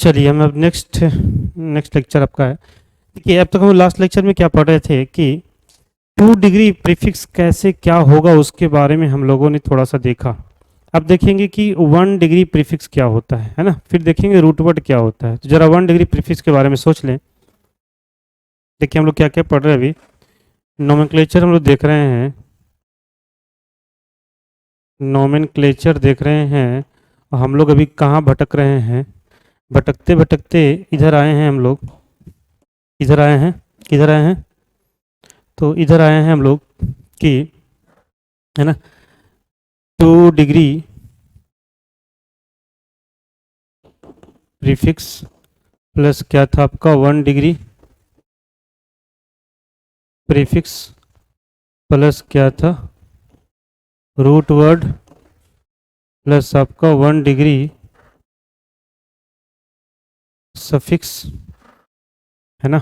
चलिए हम अब नेक्स्ट लेक्चर आपका है। देखिए अब तक हम लास्ट लेक्चर में क्या पढ़ रहे थे कि 2 डिग्री प्रीफिक्स कैसे क्या होगा उसके बारे में हम लोगों ने थोड़ा सा देखा। अब देखेंगे कि 1 डिग्री प्रीफिक्स क्या होता है ना। फिर देखेंगे रूट वर्ड क्या होता है। तो जरा 1 डिग्री प्रीफिक्स के बारे में सोच लें। देखिए हम लोग क्या क्या पढ़ रहे हैं अभी। नोमेनक्लेचर हम लोग देख रहे हैं, नोमेनक्लेचर देख रहे हैं। और हम लोग अभी कहाँ भटक रहे हैं, भटकते भटकते इधर आए हैं हम लोग। इधर आए हैं, किधर आए हैं, तो इधर आए हैं हम लोग कि, है ना, 2 डिग्री प्रीफिक्स प्लस क्या था आपका 1 डिग्री प्रीफिक्स प्लस क्या था रूट वर्ड प्लस आपका 1 डिग्री सफिक्स, है ना।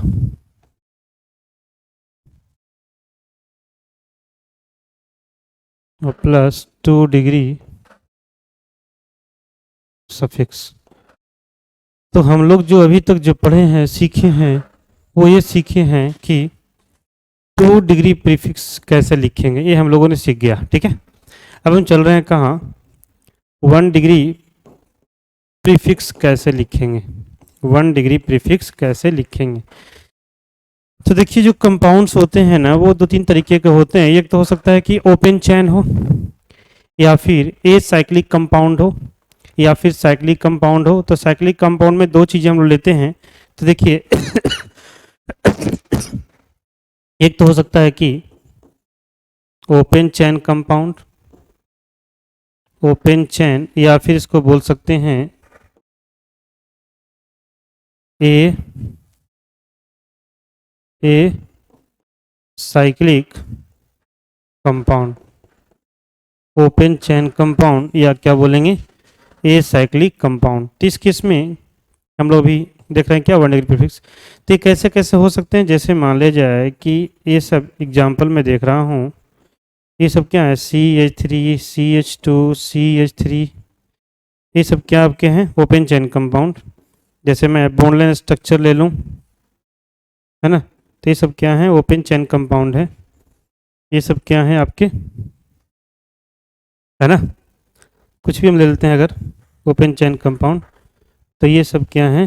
और प्लस 2 डिग्री सफिक्स। तो हम लोग जो अभी तक जो पढ़े हैं सीखे हैं वो ये सीखे हैं कि 2 डिग्री प्रीफिक्स कैसे लिखेंगे, ये हम लोगों ने सीख गया। ठीक है, अब हम चल रहे हैं कहाँ, 1 डिग्री प्रीफिक्स कैसे लिखेंगे, 1 डिग्री प्रीफिक्स कैसे लिखेंगे। तो देखिए जो कंपाउंड्स होते हैं ना वो 2-3 तरीके के होते हैं। एक तो हो सकता है कि ओपन चैन हो, या फिर ए साइक्लिक कंपाउंड हो, या फिर साइक्लिक कंपाउंड हो। तो साइक्लिक कंपाउंड में 2 चीज़ें हम लोग लेते हैं। तो देखिए एक तो हो सकता है कि ओपन चैन कंपाउंड, ओपन चैन, या फिर इसको बोल सकते हैं a cyclic compound, open chain compound, या क्या बोलेंगे ए साइक्लिक कंपाउंड। तो इस केस में हम लोग भी देख रहे हैं क्या 1 डिग्री प्रीफिक्स। तो ये कैसे कैसे हो सकते हैं, जैसे मान लिया जाए कि ये सब एग्जाम्पल में देख रहा हूँ, ये सब क्या है CH3 CH2 CH3, ये सब क्या आपके हैं ओपन चैन कंपाउंड। जैसे मैं बोनलेस स्ट्रक्चर ले लूँ, है ना, तो ये सब क्या है ओपन चैन कंपाउंड है। ये सब क्या है आपके, है ना, कुछ भी हम ले लेते हैं अगर ओपन चैन कंपाउंड। तो ये सब क्या है,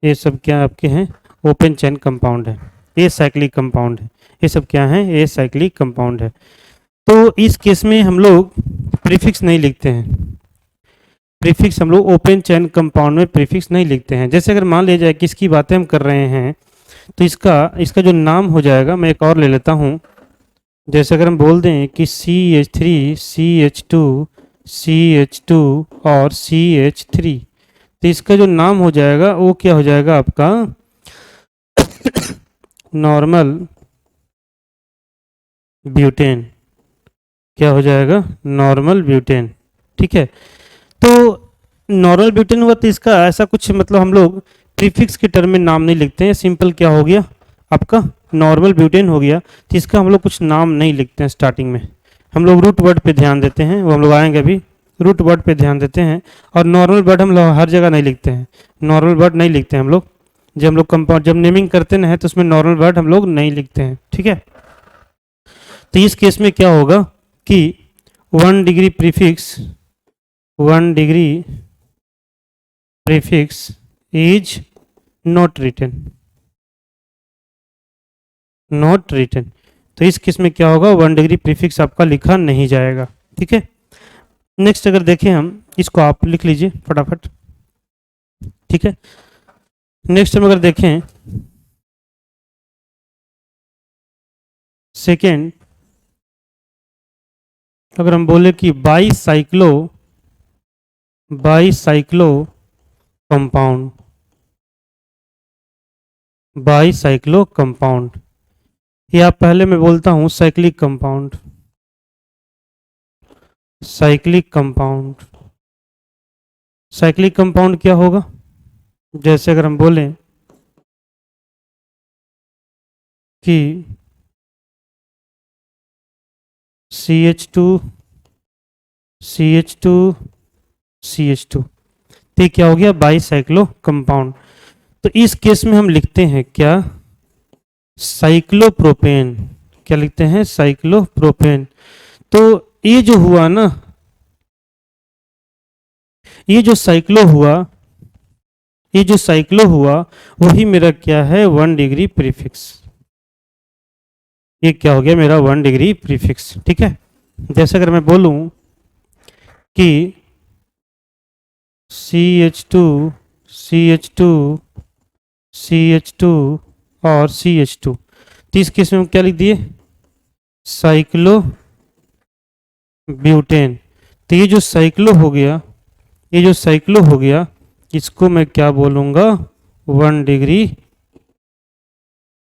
ये सब क्या आपके हैं ओपन चैन कंपाउंड है, ए साइक्लिक कंपाउंड है। ये सब क्या है ए साइक्लिक कंपाउंड है। तो इस केस में हम लोग प्रीफिक्स नहीं लिखते हैं, प्रीफिक्स हम लोग ओपन चैन कंपाउंड में प्रीफिक्स नहीं लिखते हैं। जैसे अगर मान लिया जाए कि इसकी बातें हम कर रहे हैं तो इसका इसका जो नाम हो जाएगा, मैं एक और ले लेता हूँ। जैसे अगर हम बोल दें कि CH3 CH2 CH2 और CH3, तो इसका जो नाम हो जाएगा वो क्या हो जाएगा आपका नॉर्मल ब्यूटेन। क्या हो जाएगा नॉर्मल ब्यूटेन। ठीक है, तो नॉर्मल ब्यूटेन हुआ तो इसका ऐसा कुछ मतलब हम लोग प्रीफिक्स के टर्म में नाम नहीं लिखते हैं। सिंपल क्या हो गया आपका नॉर्मल ब्यूटेन हो गया, तो इसका हम लोग कुछ नाम नहीं लिखते हैं स्टार्टिंग में। हम लोग रूट वर्ड पे ध्यान देते हैं, वो हम लोग आएंगे अभी, रूट वर्ड पे ध्यान देते हैं। और नॉर्मल वर्ड हम लोग हर जगह नहीं लिखते हैं, नॉर्मल वर्ड नहीं लिखते हैं हम लोग। जब हम लोग कंपाउंड जब नेमिंग करते हैं तो उसमें नॉर्मल वर्ड हम लोग नहीं लिखते हैं। ठीक है, तो इस केस में क्या होगा कि 1 degree prefix 1 degree prefix is not written, not written. तो इस केस में क्या होगा 1 डिग्री प्रीफिक्स आपका लिखा नहीं जाएगा। ठीक है, नेक्स्ट अगर देखें हम, इसको आप लिख लीजिए फटाफट। ठीक है, नेक्स्ट हम अगर देखें सेकेंड, अगर हम बोले कि बाईसाइक्लो कंपाउंड, बाईसाइक्लो कंपाउंड, या पहले मैं बोलता हूं cyclic compound, cyclic compound. Cyclic compound क्या होगा, जैसे अगर हम बोलें कि CH2 CH2 CH2, तो ये क्या हो गया, बाईसाइक्लो कंपाउंड। तो इस केस में हम लिखते हैं क्या, साइक्लोप्रोपेन। क्या लिखते हैं, साइक्लोप्रोपेन। तो ये जो हुआ ना, ये जो साइक्लो हुआ, ये जो साइक्लो हुआ वही मेरा क्या है, 1 डिग्री प्रीफिक्स। ये क्या हो गया मेरा, 1 डिग्री प्रीफिक्स। ठीक है, जैसे अगर मैं बोलूं कि CH2 CH2 CH2 और CH2, तो इस केस में हम क्या लिख दिए, साइक्लो ब्यूटेन। तो ये जो साइक्लो हो गया, ये जो साइक्लो हो गया, इसको मैं क्या बोलूंगा, 1 डिग्री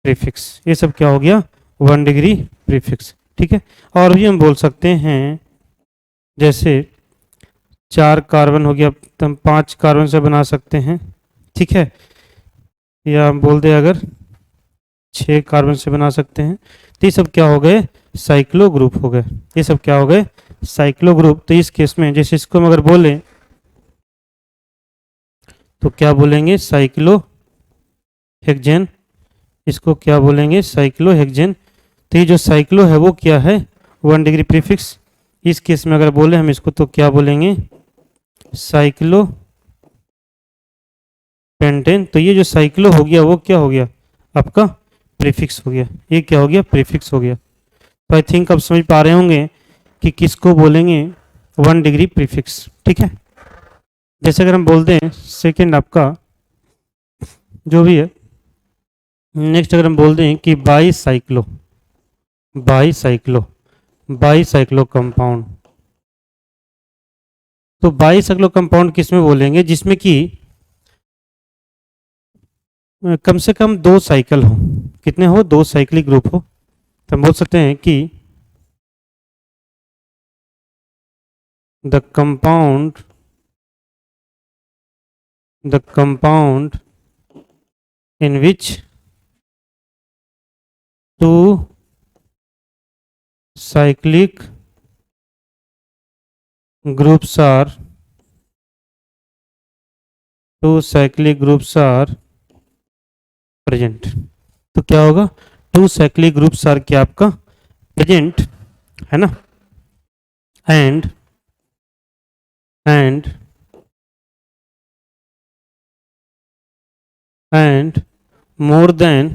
प्रीफिक्स। ये सब क्या हो गया, 1 डिग्री प्रीफिक्स। ठीक है, और भी हम बोल सकते हैं, जैसे 4 कार्बन हो गया तो हम 5 कार्बन से बना सकते हैं। ठीक है, या हम बोल दें अगर 6 कार्बन से बना सकते हैं। तो ये सब क्या हो गए, साइक्लो ग्रुप हो गए। ये सब क्या हो गए, साइक्लो ग्रुप। तो इस केस में जैसे इसको हम अगर बोलें तो क्या बोलेंगे, साइक्लो हेक्सेन। इसको क्या बोलेंगे, साइक्लो हेक्सेन। तो ये जो साइक्लो है वो क्या है, 1 डिग्री प्रीफिक्स। इस केस में अगर बोले हम इसको तो क्या बोलेंगे, साइक्लो पेंटेन। तो ये जो साइक्लो हो गया वो क्या हो गया, आपका प्रीफिक्स हो गया। ये क्या हो गया, प्रीफिक्स हो गया। तो आई थिंक आप समझ पा रहे होंगे कि किसको बोलेंगे 1 डिग्री प्रीफिक्स। ठीक है, जैसे अगर हम बोलते हैं सेकेंड आपका जो भी है, नेक्स्ट अगर हम बोलते हैं कि बाईसाइक्लो, बाईसाइक्लो, बाईसाइक्लो कंपाउंड। तो बाईसाइक्लो कंपाउंड किस में बोलेंगे, जिसमें कि कम से कम 2 साइकिल हो। कितने हो, 2 साइक्लिक ग्रुप हो। तो हम बोल सकते हैं कि the compound in which 2 cyclic groups are present। तो क्या होगा, 2 cyclic groups are क्या आपका प्रेजेंट है ना, and more than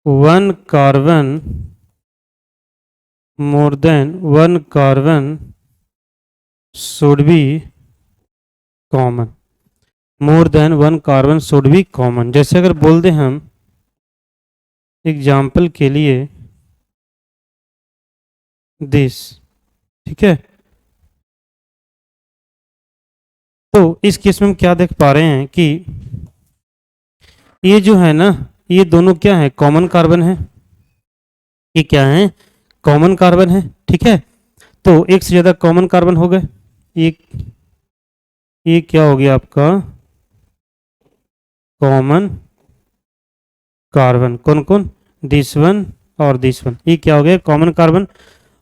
1 carbon should be common। More than 1 carbon should be common. जैसे अगर बोल दें हम एग्जाम्पल के लिए दिस, ठीक है, तो इस केस में हम क्या देख पा रहे हैं कि ये जो है ना, ये दोनों क्या है, कॉमन कार्बन है। ये क्या है, कॉमन कार्बन है। ठीक है, तो एक से ज्यादा कॉमन कार्बन हो गए। ये क्या हो गया आपका, कॉमन कार्बन। कौन कौन, दिस वन और दिस वन। ये क्या हो गया, कॉमन कार्बन।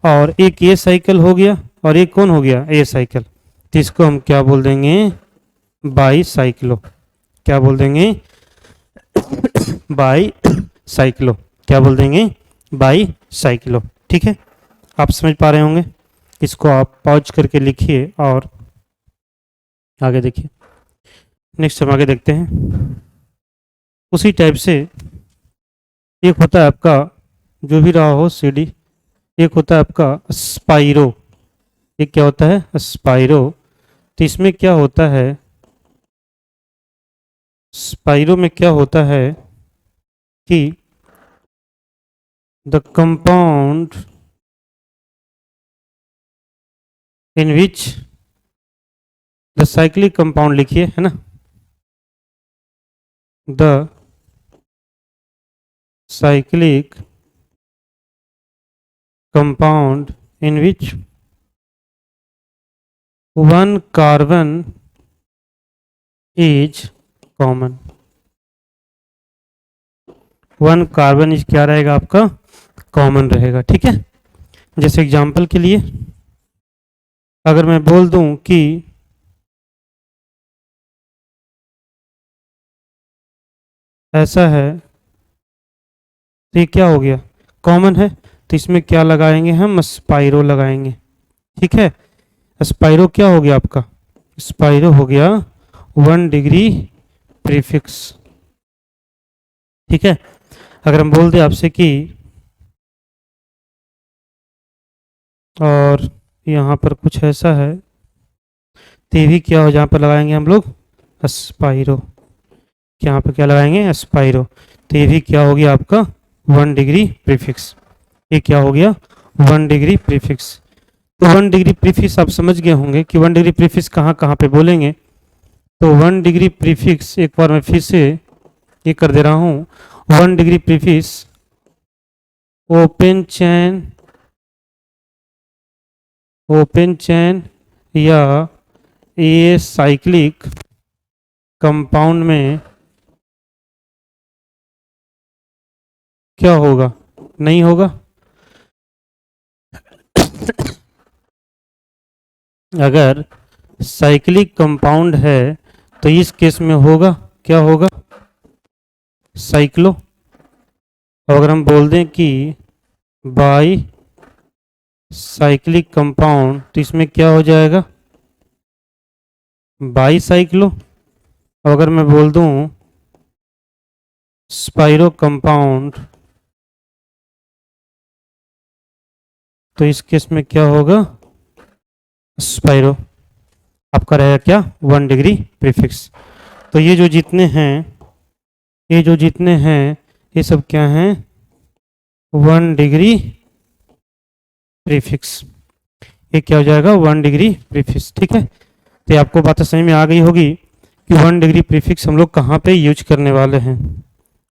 और एक ये साइकिल हो गया और एक कौन हो गया, ए साइकिल। तो इसको हम क्या बोल देंगे, बाई साइक्लो। क्या बोल देंगे, बाई साइक्लो। क्या बोल देंगे, बाई साइक्लो। ठीक है, आप समझ पा रहे होंगे। इसको आप पॉज करके लिखिए और आगे देखिए। नेक्स्ट हम आगे देखते हैं। उसी टाइप से एक होता है आपका, जो भी रहा हो CD, एक होता है आपका स्पाइरो। एक क्या होता है, स्पाइरो। तो इसमें क्या होता है, स्पाइरो में क्या होता है कि the compound in which the cyclic compound लिखिए, है ना, the cyclic compound in which 1 carbon is common. 1 carbon is क्या रहेगा आपका, कॉमन रहेगा। ठीक है, जैसे एग्जांपल के लिए अगर मैं बोल दूं कि ऐसा है, तो ये क्या हो गया, कॉमन है, तो इसमें क्या लगाएंगे हम, स्पाइरो लगाएंगे। ठीक है, स्पाइरो क्या हो गया आपका, स्पाइरो हो गया 1 डिग्री प्रीफिक्स। ठीक है, अगर हम बोल दें आपसे कि, और यहाँ पर कुछ ऐसा है, तो ये भी क्या हो, जहाँ पर लगाएंगे हम लोग स्पाइरो, यहाँ पर क्या लगाएंगे स्पाइरो, तो ये भी क्या हो गया आपका 1 डिग्री प्रीफिक्स। ये क्या हो गया 1 डिग्री प्रीफिक्स। तो 1 डिग्री प्रीफिक्स आप समझ गए होंगे कि 1 डिग्री प्रीफिक्स कहाँ कहाँ पे बोलेंगे। तो 1 डिग्री प्रीफिक्स एक बार मैं फिर से ये कर दे रहा हूँ, 1 डिग्री प्रीफिक्स ओपन चैन या ए साइक्लिक कंपाउंड में क्या होगा, नहीं होगा। अगर साइक्लिक कंपाउंड है तो इस केस में होगा, क्या होगा, साइक्लो। और अगर हम बोल दें कि बाई साइक्लिक कंपाउंड, तो इसमें क्या हो जाएगा, बाई साइक्लो। और अगर मैं बोल दूं स्पाइरो कंपाउंड, तो इस केस में क्या होगा, स्पाइरो। आपका रहेगा क्या 1 डिग्री प्रीफिक्स। तो ये जो जितने हैं, ये जो जितने हैं, ये सब क्या हैं 1 डिग्री प्रीफिक्स। ये क्या हो जाएगा 1 डिग्री प्रीफिक्स। ठीक है, तो ये आपको बात समझ में आ गई होगी कि 1 डिग्री प्रीफिक्स हम लोग कहाँ पे यूज करने वाले हैं,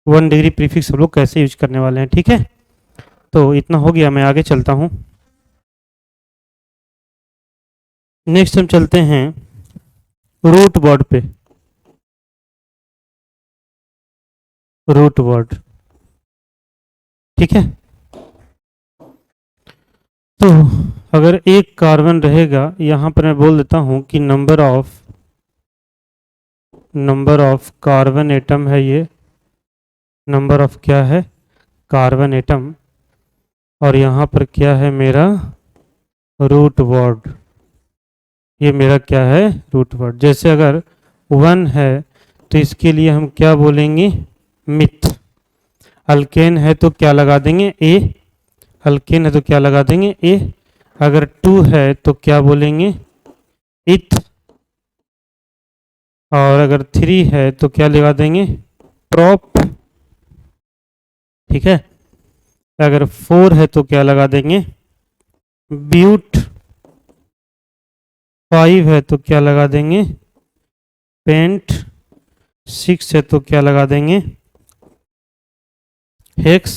1 डिग्री प्रीफिक्स हम लोग कैसे यूज करने वाले हैं। ठीक है, तो इतना हो गया, मैं आगे चलता हूँ। नेक्स्ट हम चलते हैं रूट वर्ड पे, रूट वर्ड। ठीक है, तो अगर एक कार्बन रहेगा, यहाँ पर मैं बोल देता हूँ कि नंबर ऑफ कार्बन एटम है ये, नंबर ऑफ क्या है कार्बन एटम, और यहाँ पर क्या है मेरा रूट वर्ड, ये मेरा क्या है रूट वर्ड। जैसे अगर 1 है तो इसके लिए हम क्या बोलेंगे मिथ, अल्केन है तो क्या लगा देंगे ए, अल्केन है तो क्या लगा देंगे ए। अगर 2 है तो क्या बोलेंगे इथ, और अगर 3 है तो क्या लगा देंगे प्रॉप। ठीक है, अगर 4 है तो क्या लगा देंगे ब्यूट, 5 है तो क्या लगा देंगे पेंट, 6 है तो क्या लगा देंगे हेक्स,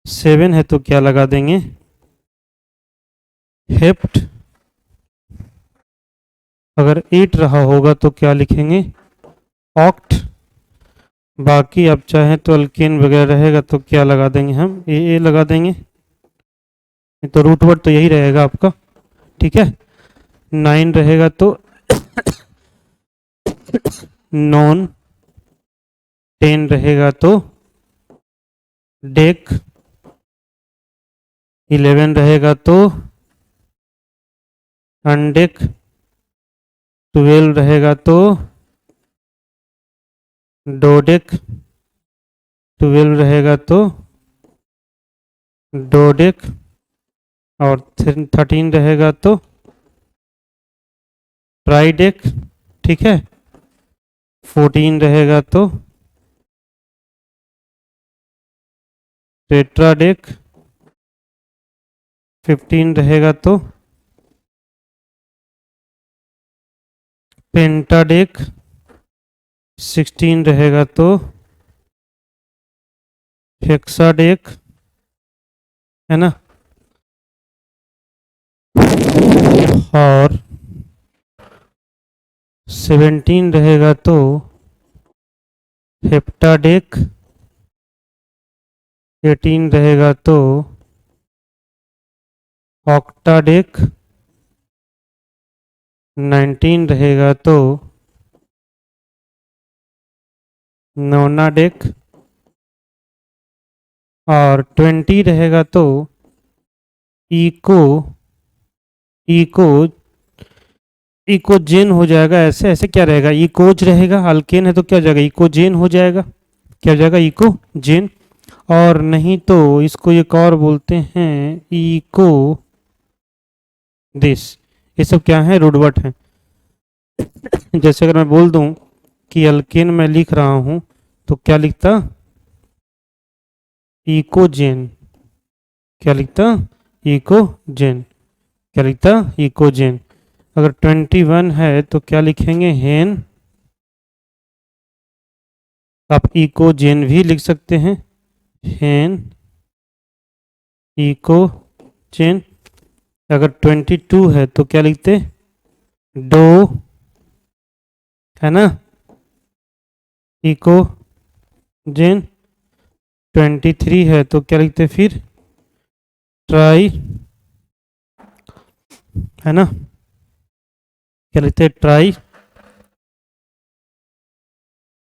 7 है तो क्या लगा देंगे हेप्ट। अगर 8 रहा होगा तो क्या लिखेंगे ऑक्ट। बाकी आप चाहें तो अल्केन वगैरह रहेगा तो क्या लगा देंगे हम ए लगा देंगे। तो रूट वर्ड तो यही रहेगा आपका। ठीक है, 9 रहेगा तो नॉन, 10 रहेगा तो डेक, 11 रहेगा तो अनडेक, 12 रहेगा तो डोडेक, 12 रहेगा तो डोडेक, और 13 रहेगा तो ट्राइडेक। ठीक है, 14 रहेगा तो टेट्राडेक, 15 रहेगा तो पेंटाडेक, 16 रहेगा तो हेक्साडेक, है ना, और 17 रहेगा तो हेप्टाडेक, 18 रहेगा तो ऑक्टाडेक, 19 रहेगा तो नोनाडेक, और 20 रहेगा तो इको इको इकोजेन हो जाएगा। ऐसे ऐसे क्या रहेगा, इकोज रहेगा, अल्केन है तो क्या हो जाएगा, इकोजेन हो जाएगा। क्या हो जाएगा, इकोजेन। और नहीं तो इसको एक और बोलते हैं इको दिस। ये सब क्या है, रूडवर्ड है। जैसे अगर मैं बोल दूं कि अल्केन मैं लिख रहा हूं तो क्या लिखता, इकोजेन। क्या लिखता, इकोजेन। क्या लिखता, इकोजेन। अगर 21 है तो क्या लिखेंगे, हेन। आप इकोजेन भी लिख सकते हैं, हेन इकोजेन। अगर 22 है तो क्या लिखते, डो, है ना, इकोजेन। 23 है तो क्या लिखते फिर, ट्राई, है ना, क्या लिखते, ट्राई।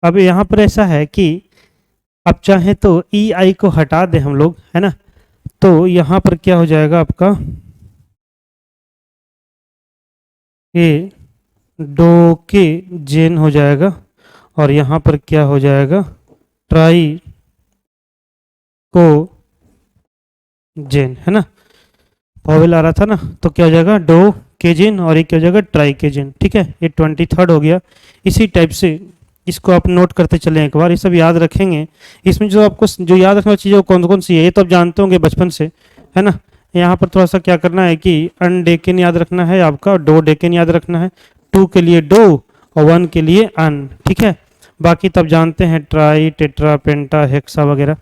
अब यहाँ पर ऐसा है कि अब चाहे तो ई आई को हटा दें हम लोग, है ना, तो यहाँ पर क्या हो जाएगा आपका, ये डोके जेन हो जाएगा। और यहाँ पर क्या हो जाएगा, ट्राई को जेन, है ना, वॉवेल आ रहा था ना, तो क्या हो जाएगा, डो केजिन, और ये क्या हो जाएगा, ट्राई केजिन। ठीक है, ये 23 हो गया। इसी टाइप से इसको आप नोट करते चलें, एक बार ये सब याद रखेंगे। इसमें जो आपको जो याद रखना चाहिए वो कौन कौन सी है, ये तो आप जानते होंगे बचपन से, है ना। यहाँ पर थोड़ा सा क्या करना है कि अनडेकन याद रखना है आपका, और डो डेकन याद रखना है। 2 के लिए डो और 1 के लिए अन, ठीक है। बाकी तब जानते हैं ट्राई, टेट्रा, पेंटा, हेक्सा वगैरह,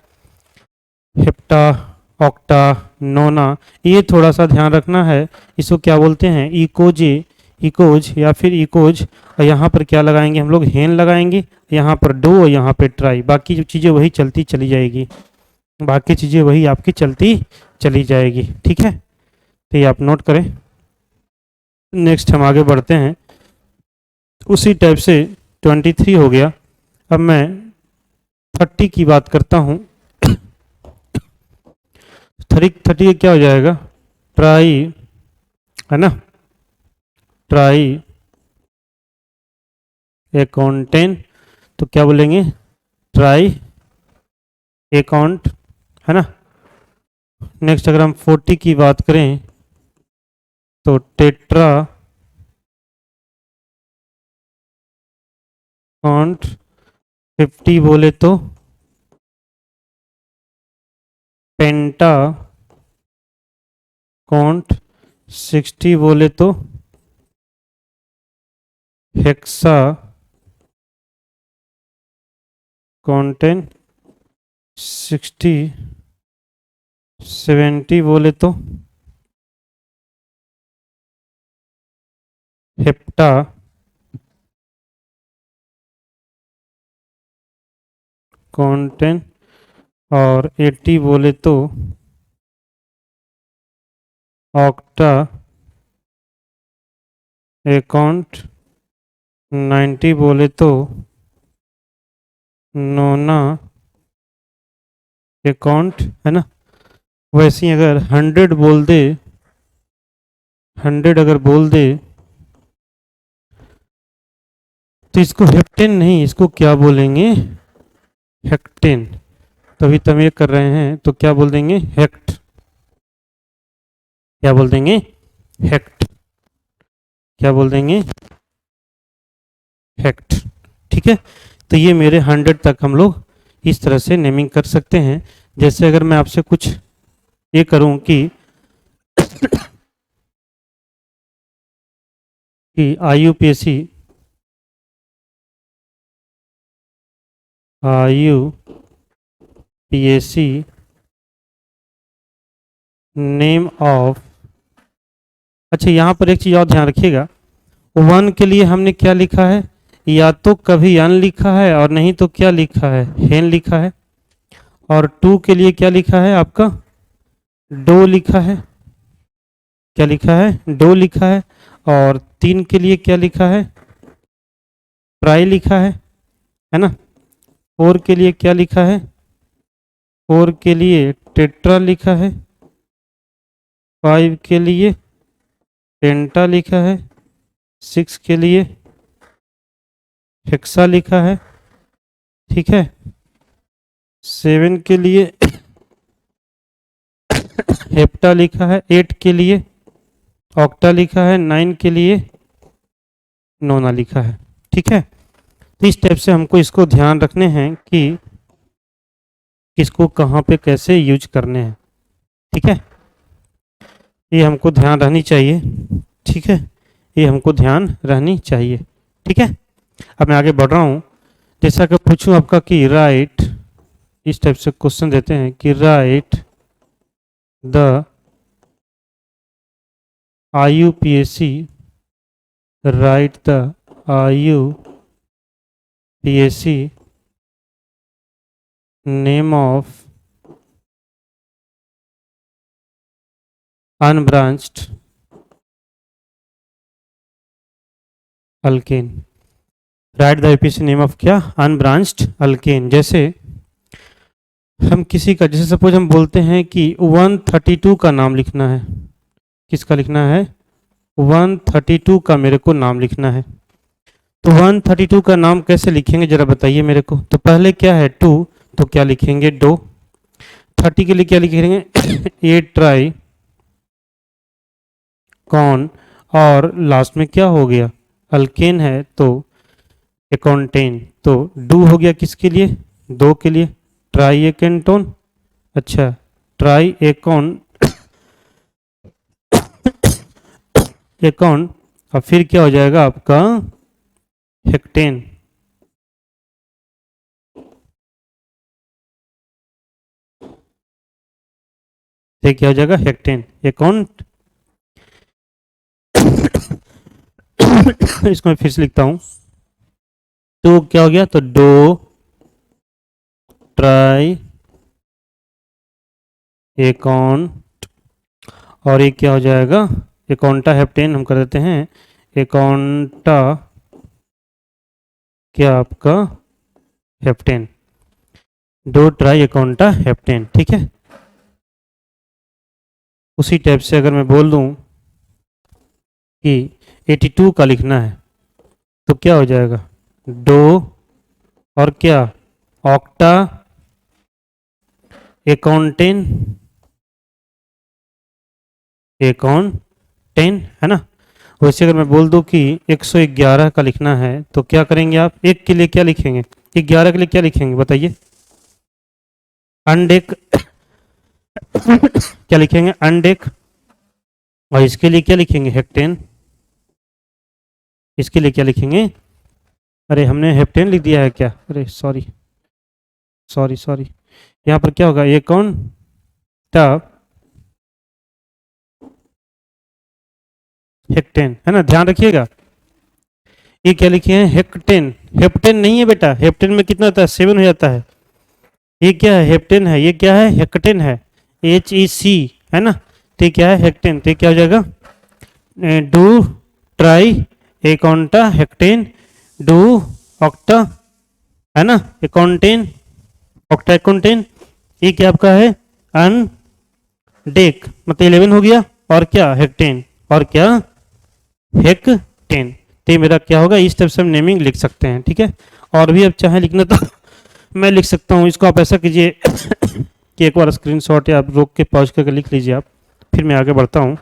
हेप्टा, ऑक्टा, नोना, ये थोड़ा सा ध्यान रखना है। इसको क्या बोलते हैं, इकोजे, इकोज या फिर इकोज। और यहाँ पर क्या लगाएंगे हम लोग, हेन लगाएंगे, यहाँ पर डो और यहाँ पे ट्राई। बाकी जो चीज़ें वही चलती चली जाएगी, बाकी चीज़ें वही आपकी चलती चली जाएगी, ठीक है। तो ये आप नोट करें। नेक्स्ट हम आगे बढ़ते हैं, उसी टाइप से 23 हो गया। अब मैं 30 की बात करता हूँ। 30 क्या हो जाएगा, ट्राई, है ना, ट्राई अकाउंटेंट, तो क्या बोलेंगे, ट्राई अकाउंट, है ना। नेक्स्ट अगर हम 40 की बात करें तो टेट्रा अकाउंट, 50 बोले तो पेंटा अकाउंट, 60 बोले तो हेक्सा कंटेंट, 60, 70 बोले तो हेप्टा कंटेंट, और 80 बोले तो ऑक्टा अकाउंट, 90 बोले तो नोना अकाउंट, है ना। वैसे ही अगर 100 बोल दे, 100 अगर बोल दे तो इसको हेप्टेन नहीं, इसको क्या बोलेंगे, हेक्टेन। तभी तम ये कर रहे हैं तो क्या बोल देंगे, हेक्ट। क्या बोल देंगे, हेक्ट। क्या बोल देंगे, हेक्ट। ठीक है, तो ये मेरे 100 तक हम लोग इस तरह से नेमिंग कर सकते हैं। जैसे अगर मैं आपसे कुछ ये करूं कि IUPAC, IUPAC नेम ऑफ, अच्छा यहाँ पर एक चीज़ और ध्यान रखिएगा, 1 के लिए हमने क्या लिखा है, या तो कभी अन लिखा है और नहीं तो क्या लिखा है, हेन लिखा है। और 2 के लिए क्या लिखा है आपका, डो लिखा है। क्या लिखा है, डो लिखा है। और 3 के लिए क्या लिखा है, ट्राई लिखा है ना। 4 के लिए क्या लिखा है? 4 के लिए टेट्रा लिखा है, 5 के लिए पेंटा लिखा है, 6 के लिए हेक्सा लिखा है, ठीक है। 7 के लिए हेप्टा लिखा है, 8 के लिए ऑक्टा लिखा है, 9 के लिए नोना लिखा है, ठीक है। तो इस टाइप से हमको इसको ध्यान रखने हैं कि किसको कहाँ पे कैसे यूज करने हैं, ठीक है। ये हमको ध्यान रहनी चाहिए, ठीक है, ये हमको ध्यान रहनी चाहिए, ठीक है। अब मैं आगे बढ़ रहा हूँ। जैसा कि पूछूं आपका कि राइट, इस टाइप से क्वेश्चन देते हैं कि write the IUPAC, write the IUPAC name of unbranched alkane. Write the IUPAC name of क्या? Unbranched alkane. जैसे हम किसी का, जैसे सपोज हम बोलते हैं कि 132 का नाम लिखना है, किसका लिखना है? 132 का मेरे को नाम लिखना है। तो 132 का नाम कैसे लिखेंगे जरा बताइए मेरे को। तो पहले क्या है? 2, तो क्या लिखेंगे? डो। 30 के लिए क्या लिखेंगे? ए ट्राई कॉन, और लास्ट में क्या हो गया? अल्केन है तो एकोनटेन, तो डू हो गया किसके लिए? 2 के लिए। ट्राई एकेंटोन, अच्छा ट्राई एकोन एकोन, और फिर क्या हो जाएगा आपका? हेक्टेन। ये क्या हो जाएगा? हेक्टेन एकोन। इसको मैं फिर से लिखता हूं। तो क्या हो गया? तो डो ट्राई एकोन, और ये क्या हो जाएगा? एकोनटा हेप्टेन हम कर देते हैं। एकोनटा क्या आपका? हेप्टेन। डो ट्राई एकोनटा हेप्टेन, ठीक है। उसी टाइप से अगर मैं बोल दूं कि 82 का लिखना है, तो क्या हो जाएगा? डो और क्या? ऑक्टा एकाउंटेन, एकाउंटेन है ना। वैसे अगर मैं बोल दूं कि 111 का लिखना है, तो क्या करेंगे आप? एक के लिए क्या लिखेंगे? 11 के लिए क्या लिखेंगे बताइए? अनडेक क्या लिखेंगे? अनडेक। और इसके लिए क्या लिखेंगे? हेक्टेन। इसके लिए क्या लिखेंगे? अरे हमने हेप्टेन लिख दिया है क्या? अरे सॉरी सॉरी सॉरी, यहाँ पर क्या होगा? ये कौन टा हेक्टेन है ना, ध्यान रखिएगा। ये क्या लिखे हैं? हेक्टेन। हेप्टेन नहीं है बेटा, हेप्टेन में कितना होता है? 7 हो जाता है। ये क्या है? हेप्टेन है। ये क्या है? हेक्टेन है, HEC है ना। तो क्या है? हेक्टेन। तो क्या हो जाएगा? डू ट्राई एकाउंटा हेक्टेन डू ऑक्टा है ना, एकाउंटेन ऑक्टा एकाउंटेन। ये क्या आपका है? अन डेक, मतलब 11 हो गया, और क्या? हेक्टेन, और क्या? हेक्टेन। तो मेरा क्या होगा? इस टाइप से हम नेमिंग लिख सकते हैं, ठीक है। और भी अब चाहे लिखना तो मैं लिख सकता हूँ। इसको आप ऐसा कीजिए कि एक बार स्क्रीनशॉट या आप रोक के पॉज करके लिख लीजिए आप, फिर मैं आगे बढ़ता हूँ।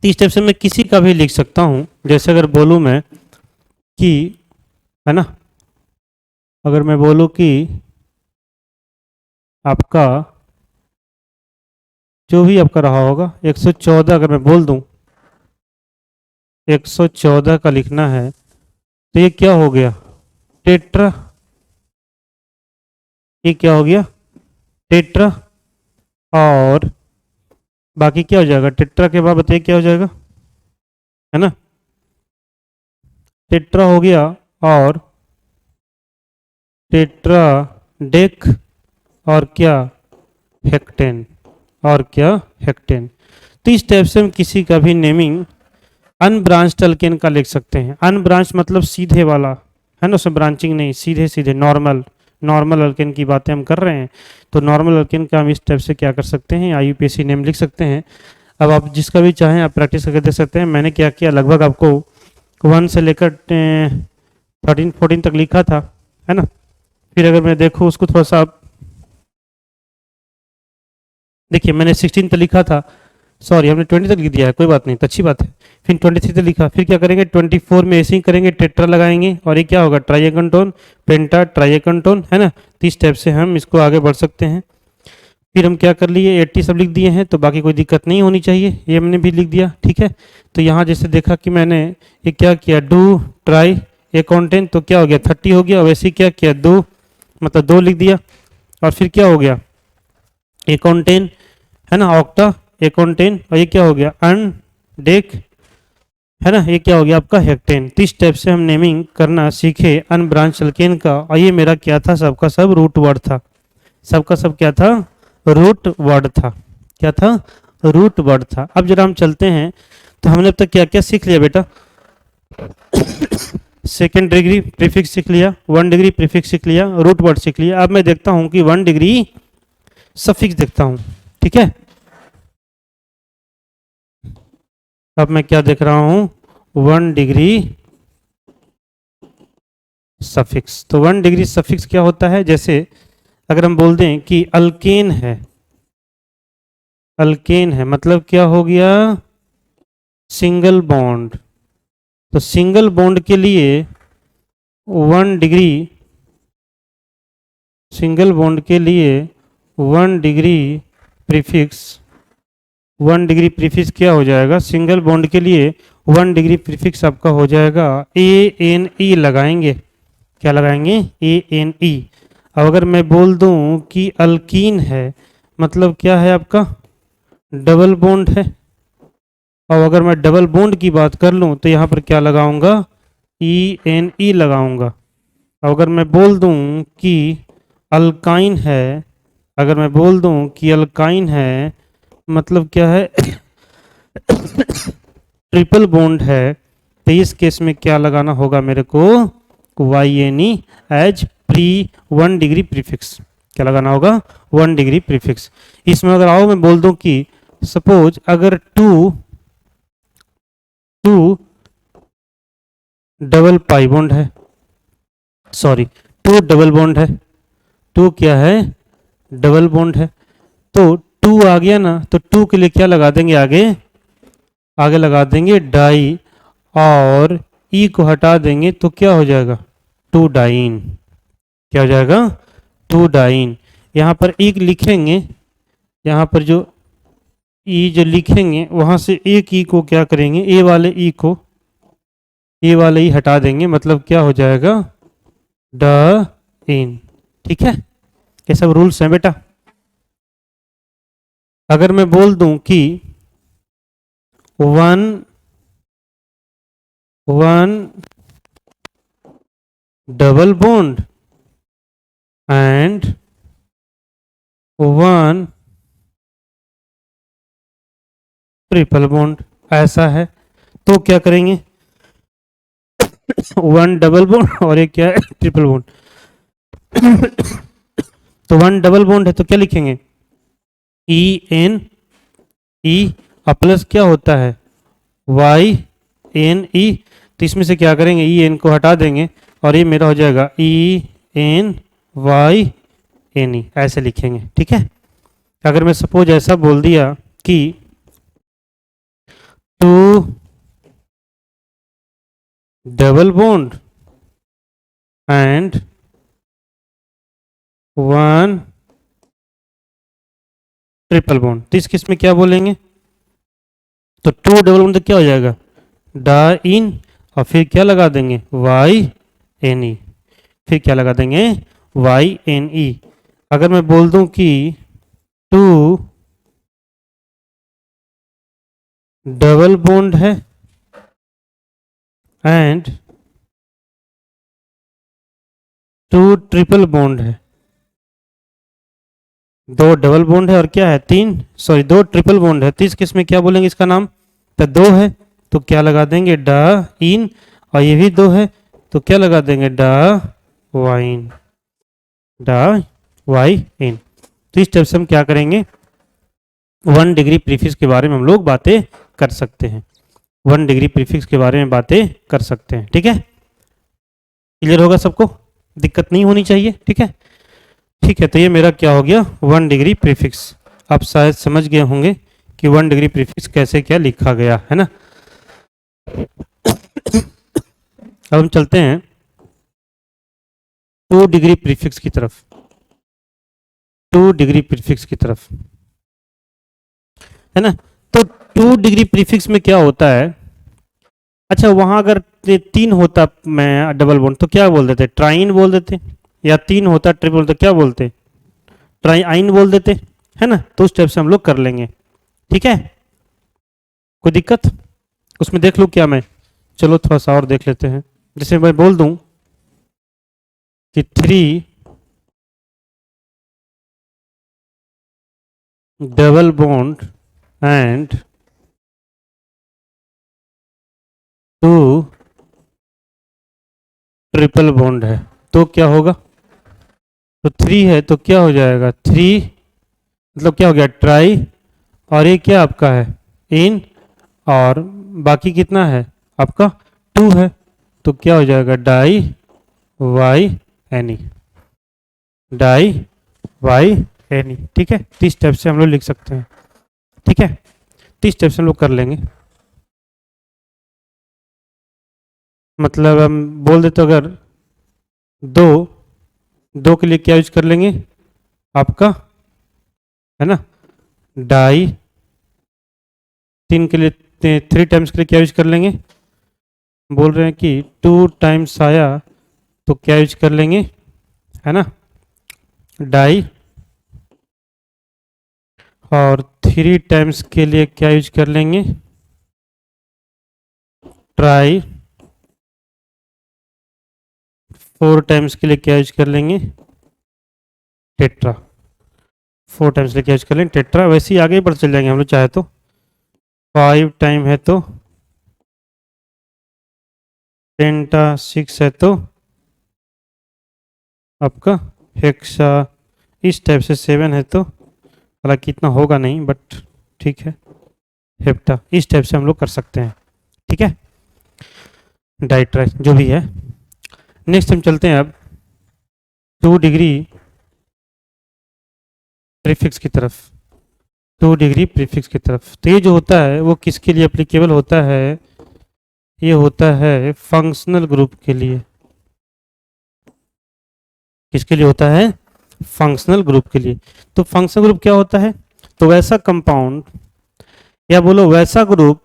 इस टाइप से मैं किसी का भी लिख सकता हूँ। जैसे अगर बोलूँ मैं कि, है ना, अगर मैं बोलूँ कि आपका जो भी आपका रहा होगा 114, अगर मैं बोल दूं 114 का लिखना है, तो ये क्या हो गया? टेट्रा। ये क्या हो गया? टेट्रा। और बाकी क्या हो जाएगा? टेट्रा के बाद बताइए क्या हो जाएगा, है ना। टेट्रा हो गया, और टेट्रा डेक, और क्या? हेक्टेन, और क्या? हेक्टेन। तो इस टाइप से हम किसी का भी नेमिंग अनब्रांच्ड अल्केन का लिख सकते हैं। अनब्रांच मतलब सीधे वाला, है ना, उसमें ब्रांचिंग नहीं, सीधे सीधे नॉर्मल नॉर्मल अल्केन की बातें हम कर रहे हैं। तो नॉर्मल अल्केन का हम इस टाइप से क्या कर सकते हैं, IUPAC नेम लिख सकते हैं। अब आप जिसका भी चाहें आप प्रैक्टिस करके देख सकते हैं। मैंने क्या किया, लगभग आपको 1 से लेकर 13-14 तक लिखा था, है ना। फिर अगर मैं देखूँ उसको थोड़ा सा, आप देखिए मैंने 16 तक लिखा था, सॉरी हमने 20 तक लिख दिया है, कोई बात नहीं, तो अच्छी बात है। फिर 23 तक लिखा, फिर क्या करेंगे 24 में ऐसे ही करेंगे, टेट्रा लगाएंगे और ये क्या होगा, ट्राइएकंटोन, पेंटा ट्राइएकंटोन, है ना। तो इस टाइप से हम इसको आगे बढ़ सकते हैं। फिर हम क्या कर लिए, 80 सब लिख दिए हैं, तो बाकी कोई दिक्कत नहीं होनी चाहिए, ये हमने भी लिख दिया, ठीक है। तो यहाँ जैसे देखा कि मैंने ये क्या किया, डू ट्राई ए कॉन्टेंट, तो क्या हो गया 30 हो गया, और वैसे ही क्या किया, दो मतलब 2 लिख दिया। और फिर क्या हो गया, ए कॉन्टेंट, है ना, ऑक्टा ए कॉन्टेंट, और ये क्या हो गया अन डेक, है ना, ये क्या हो गया आपका हेक्टेन। तो इस टाइप से हम नेमिंग करना सीखे अनब्रांच अल्केन का, और ये मेरा क्या था, सबका सब रूट वर्ड था, सबका सब क्या था, रूट वर्ड था, क्या था, रूट वर्ड था। अब जरा हम चलते हैं, तो हमने अब तक क्या क्या सीख लिया बेटा, सेकेंड डिग्री प्रीफिक्स सीख लिया, 1 डिग्री प्रीफिक्स सीख लिया, रूट वर्ड सीख लिया। अब मैं देखता हूं कि 1 डिग्री सफिक्स देखता हूं, ठीक है। अब मैं क्या देख रहा हूं, 1 डिग्री सफिक्स। तो 1 डिग्री सफिक्स क्या होता है, जैसे अगर हम बोल दें कि अल्केन है, अल्केन है मतलब क्या हो गया, सिंगल बॉन्ड। तो सिंगल बॉन्ड के लिए 1 डिग्री, सिंगल बॉन्ड के लिए 1 डिग्री प्रीफिक्स, 1 डिग्री प्रीफिक्स क्या हो जाएगा, सिंगल बॉन्ड के लिए 1 डिग्री प्रीफिक्स आपका हो जाएगा ANE लगाएंगे, क्या लगाएंगे, ANE। अब अगर मैं बोल दूं कि अल्कीन है, मतलब क्या है आपका, डबल बॉन्ड है। और अगर मैं डबल बॉन्ड की बात कर लूं तो यहाँ पर क्या लगाऊंगा, ENE लगाऊंगा। अब अगर मैं बोल दूं कि अल्काइन है, अगर मैं बोल दूं कि अल्काइन है, मतलब क्या है, ट्रिपल बॉन्ड है, तो इस केस में क्या लगाना होगा मेरे को, YNE as pre 1 degree prefix, क्या लगाना होगा, 1 डिग्री प्रीफिक्स। इसमें अगर आओ मैं बोल दूं कि सपोज अगर 2 डबल पाई बॉन्ड है, सॉरी 2 डबल बॉन्ड है, 2 क्या है, डबल बॉन्ड है, तो 2 आ गया ना, तो 2 के लिए क्या लगा देंगे, आगे आगे लगा देंगे डाई, और ई को हटा देंगे तो क्या हो जाएगा, 2 डाइन, क्या हो जाएगा, 2 डाइन। यहाँ पर एक लिखेंगे, यहाँ पर जो ई जो लिखेंगे वहां से एक ई को क्या करेंगे, ए वाले ई को, ए वाले ई हटा देंगे, मतलब क्या हो जाएगा, ड इन, ठीक है। ये सब रूल्स हैं बेटा। अगर मैं बोल दूं कि 1 double bond and 1 triple bond, ऐसा है, तो क्या करेंगे, 1 डबल बॉन्ड और एक क्या है, ट्रिपल बॉन्ड। तो 1 डबल बॉन्ड है तो क्या लिखेंगे, ENE, और प्लस क्या होता है, YNE। तो इसमें से क्या करेंगे, EN को हटा देंगे और ये मेरा हो जाएगा ENYNE, ऐसे लिखेंगे, ठीक है। अगर मैं सपोज ऐसा बोल दिया कि 2 double bond and 1 triple bond, तो इस केस में क्या बोलेंगे, तो 2 डबल बॉन्ड तो क्या हो जाएगा, डा इन, और फिर क्या लगा देंगे, YNE, फिर क्या लगा देंगे, YNE। अगर मैं बोल दूं कि 2 डबल बॉन्ड है एंड 2 ट्रिपल बॉन्ड है, 2 डबल बॉन्ड है और क्या है, 2 ट्रिपल बॉन्ड है, तो इस केस में क्या बोलेंगे, इसका नाम तो 2 है तो क्या लगा देंगे, डा इन, और ये भी 2 है तो क्या लगा देंगे, ड वाइन, ड वाइन। तो इस टाइप से हम क्या करेंगे, 1 डिग्री प्रीफिक्स के बारे में हम लोग बातें कर सकते हैं, 1 डिग्री प्रीफिक्स के बारे में बातें कर सकते हैं। ठीक है, क्लियर होगा सबको, दिक्कत नहीं होनी चाहिए। ठीक है, ठीक है। तो ये मेरा क्या हो गया, 1 डिग्री प्रीफिक्स। आप शायद समझ गए होंगे कि 1 डिग्री प्रीफिक्स कैसे क्या लिखा गया है ना। अब हम चलते हैं 2 डिग्री प्रीफिक्स की तरफ, 2 डिग्री प्रीफिक्स की तरफ, है ना। तो 2 डिग्री प्रीफिक्स में क्या होता है, अच्छा वहां अगर 3 होता मैं डबल बॉन्ड तो क्या बोल देते, ट्राइन बोल देते, या 3 होता ट्रिपल तो क्या बोलते, ट्राई आइन बोल देते, है ना। तो उस टाइप से हम लोग कर लेंगे। ठीक है, कोई दिक्कत उसमें देख लूँ क्या मैं, चलो थोड़ा सा और देख लेते हैं। जैसे मैं बोल दूं कि 3 double bond and 2 triple bond है, तो क्या होगा, तो 3 है तो क्या हो जाएगा, 3 मतलब क्या हो गया, ट्राई, और ये क्या आपका है, इन, और बाकी कितना है आपका 2 है, तो क्या हो जाएगा, di Y N, di Y N. ठीक है, तो इस टाइप से हम लोग लिख सकते हैं। ठीक है, तो इस टाइप से हम लोग कर लेंगे। मतलब हम बोल देते अगर 2, 2 के लिए क्या यूज कर लेंगे आपका, है ना, डाई, 3 के लिए 3 टाइम्स के लिए क्या यूज कर लेंगे, बोल रहे हैं कि 2 टाइम्स आया तो क्या यूज कर लेंगे, है ना, डाई, और 3 टाइम्स के लिए क्या यूज कर लेंगे, ट्राई, 4 टाइम्स के लिए क्या यूज कर लेंगे, टेट्रा, 4 टाइम्स के लिए क्या यूज कर लेंगे, टेट्रा। वैसे ही आगे बढ़ चल जाएंगे हम लोग चाहे तो, 5 टाइम है तो पेंटा, 6 है तो आपका हेक्सा, इस टाइप से 7 है तो, हालांकि इतना होगा नहीं बट ठीक है, हेप्टा, इस टाइप से हम लोग कर सकते हैं। ठीक है, डाइट्राई जो भी है। नेक्स्ट हम चलते हैं अब 2 डिग्री प्रीफिक्स की तरफ, 2 डिग्री प्रीफिक्स की तरफ। तो ये जो होता है वो किसके लिए एप्लीकेबल होता है, ये होता है फंक्शनल ग्रुप के लिए। किसके लिए होता है, फंक्शनल ग्रुप के लिए। तो फंक्शनल ग्रुप क्या होता है, तो वैसा कंपाउंड या बोलो वैसा ग्रुप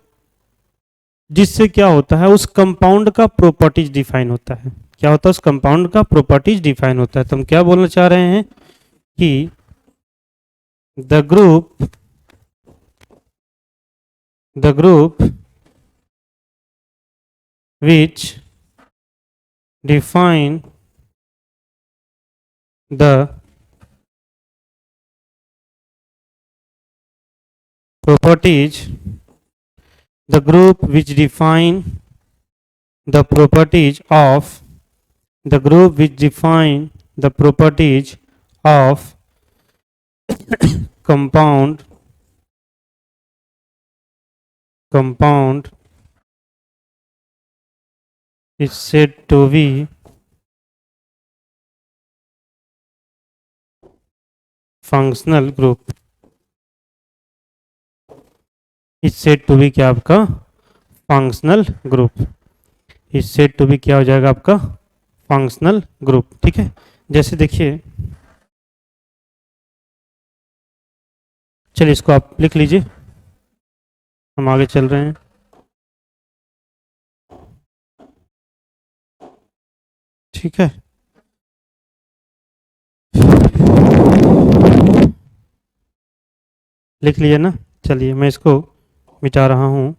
जिससे क्या होता है, उस कंपाउंड का प्रॉपर्टीज डिफाइन होता है। क्या होता है, उस कंपाउंड का प्रॉपर्टीज डिफाइन होता है। तो हम क्या बोलना चाह रहे हैं कि the group which define the properties, the group which define the properties of, the group which define the properties of compound is said to be functional group, is said to be क्या आपका, functional group, is said to be क्या हो जाएगा आपका, functional group. ठीक है, जैसे देखिए, चलिए इसको आप लिख लीजिए, हम आगे चल रहे हैं। ठीक है, लिख लिए ना, चलिए मैं इसको मिटा रहा हूँ।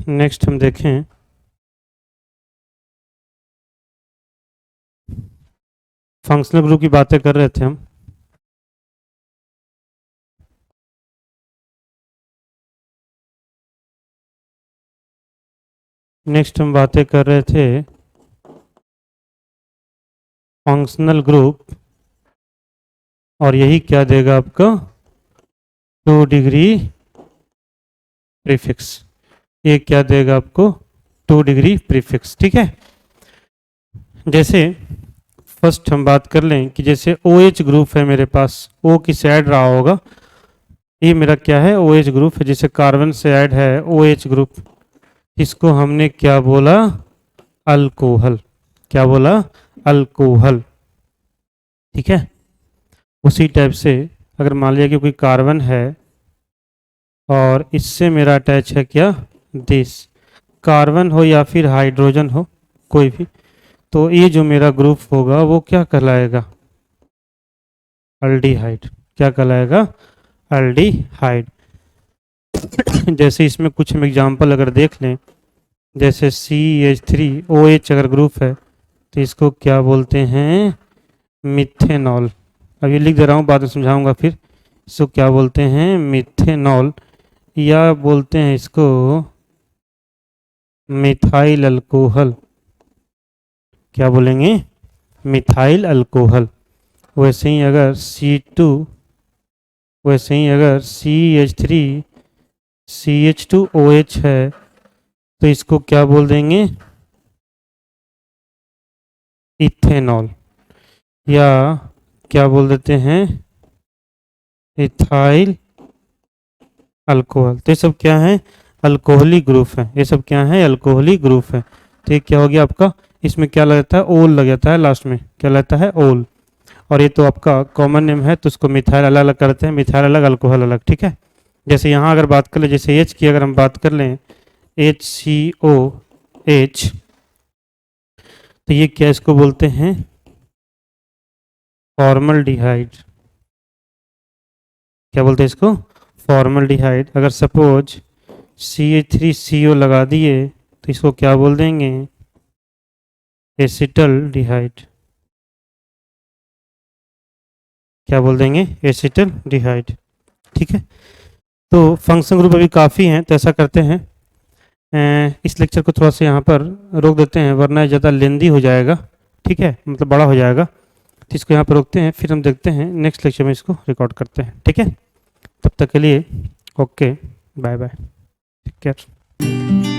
नेक्स्ट हम देखें, फंक्शनल ग्रुप की बातें कर रहे थे हम। नेक्स्ट हम बातें कर रहे थे फंक्शनल ग्रुप, और यही क्या देगा आपको 2 डिग्री प्रीफिक्स। ये क्या देगा आपको 2 डिग्री प्रीफिक्स। ठीक है, जैसे फर्स्ट हम बात कर लें कि जैसे OH ग्रुप है मेरे पास, O किससे ऐड रहा होगा, ये मेरा क्या है OH ग्रुप है, जैसे कार्बन से ऐड है OH ग्रुप, इसको हमने क्या बोला अल्कोहल। क्या बोला अल्कोहल। ठीक है, उसी टाइप से अगर मान लिया कि कोई कार्बन है और इससे मेरा अटैच है क्या दिस, कार्बन हो या फिर हाइड्रोजन हो कोई भी, तो ये जो मेरा ग्रुप होगा वो क्या कहलाएगा अल्डिहाइड। क्या कहलाएगा अल्डिहाइड। जैसे इसमें कुछ हम एग्जांपल अगर देख लें, जैसे CH3OH अगर ग्रुप है तो इसको क्या बोलते हैं मिथेनॉल। अब ये लिख दे रहा हूँ, बाद में समझाऊंगा फिर। इसको क्या बोलते हैं मिथेनॉल, या बोलते हैं इसको मिथाइल अल्कोहल। क्या बोलेंगे मिथाइल अल्कोहल। वैसे ही अगर CH2OH है तो इसको क्या बोल देंगे इथेनॉल, या क्या बोल देते हैं इथाइल अल्कोहल। तो ये सब क्या है अल्कोहली ग्रुप है, ये सब क्या है अल्कोहली ग्रुप है। तो ये क्या हो गया आपका, इसमें क्या लगता है ओल लग जाता है लास्ट में, क्या लगता है ओल। और ये तो आपका कॉमन नेम है तो उसको मिथाइल अलग अलग करते हैं, मिथाइल अलग अल्कोहल अलग। ठीक है, जैसे यहाँ अगर बात कर ले, जैसे H की अगर हम बात कर लें HCOH, तो ये क्या इसको बोलते हैं फॉर्मल्डिहाइड। क्या बोलते हैं इसको फॉर्मल्डिहाइड। अगर सपोज CH3CO लगा दिए तो इसको क्या बोल देंगे एसिटल्डिहाइड। क्या बोल देंगे एसिटल्डिहाइड। ठीक है, तो फंक्शन ग्रुप अभी काफ़ी हैं, तो ऐसा करते हैं इस लेक्चर को थोड़ा सा यहाँ पर रोक देते हैं, वरना ज़्यादा लेंदी हो जाएगा। ठीक है, मतलब बड़ा हो जाएगा, तो इसको यहाँ पर रोकते हैं, फिर हम देखते हैं नेक्स्ट लेक्चर में इसको रिकॉर्ड करते हैं। ठीक है, तब तक के लिए okay, bye bye, take care.